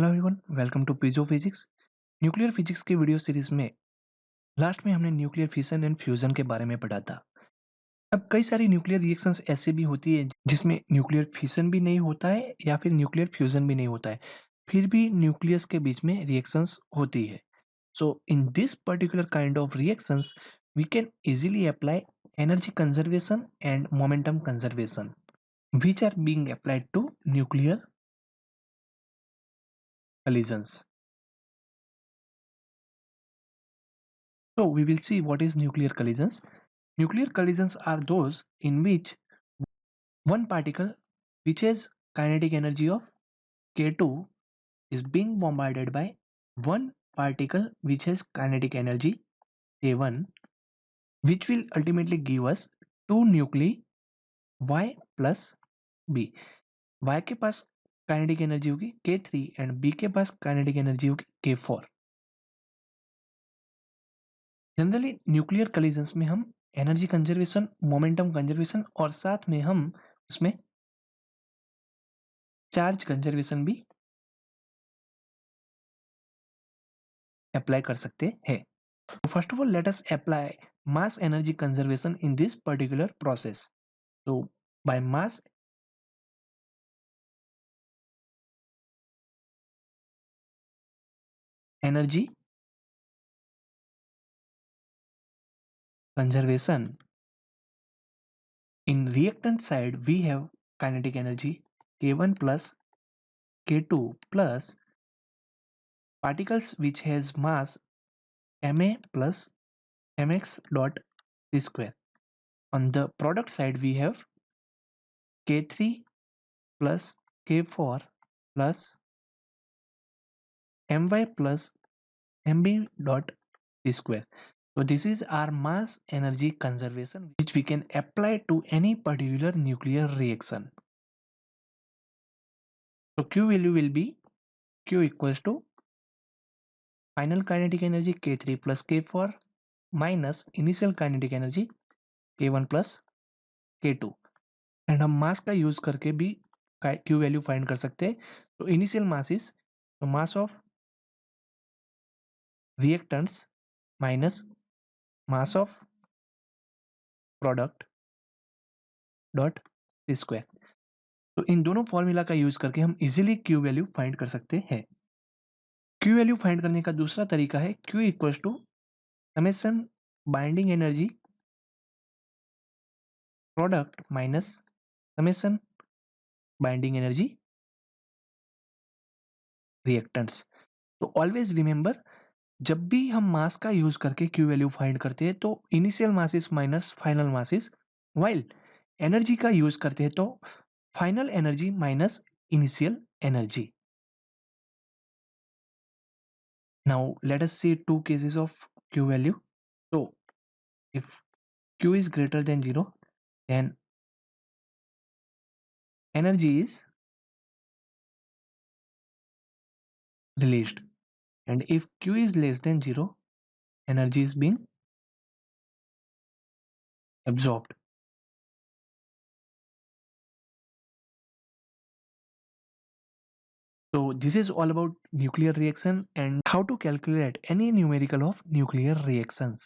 Hello everyone, welcome to piezo physics. Nuclear physics के video series में last में हमने न्यूक्लियर फिशन एंड फ्यूजन के बारे में पढ़ा था। अब कई सारी न्यूक्लियर रिएक्शंस ऐसे भी होती है जिसमें न्यूक्लियर फिशन भी नहीं होता है या फिर न्यूक्लियर फ्यूजन भी नहीं होता है, फिर भी न्यूक्लियस के बीच में रिएक्शंस होती है। So in this particular kind of reactions we can easily apply energy conservation and momentum conservation which are being applied to nuclear collisions. So we will see what is nuclear collisions. Nuclear collisions are those in which one particle which has kinetic energy of K2 is being bombarded by one particle which has kinetic energy K1, which will ultimately give us two nuclei Y plus B. Y के पास kinetic energy होगी K3 and B के पास kinetic energy होगी K4. Generally nuclear कलिजन्स में हम energy conservation, momentum conservation और साथ में हम उसमें चार्ज कंजर्वेशन भी अप्लाई कर सकते हैं। First of all let us apply mass energy conservation in this particular process. So by mass energy conservation, in reactant side we have kinetic energy K1 plus K2 plus particles which has mass Ma plus mx dot c square. On the product side we have K3 plus K4 plus My plus mb dot c square. So this is our mass energy conservation which we can apply to any particular nuclear reaction. So Q value will be Q equals to final kinetic energy K3 plus K4 minus initial kinetic energy K1 plus K2. And हम मास का use करके भी Q value find कर सकते हैं। तो initial mass is mass of reactants minus mass of product dot C square. तो इन दोनों फॉर्मूला का यूज करके हम इजीली Q वैल्यू फाइंड कर सकते हैं। Q वैल्यू फाइंड करने का दूसरा तरीका है Q equals to summation binding energy product minus summation binding energy reactants. तो ऑलवेज रिमेंबर, जब भी हम मास का यूज करके Q वैल्यू फाइंड करते हैं तो initial masses minus final masses, while energy का यूज करते हैं तो final energy minus initial energy. Now let us see two cases of Q value. So if Q is greater than 0, then energy is released, and if Q is less than 0, energy is being absorbed. So this is all about nuclear reaction and how to calculate any numerical of nuclear reactions.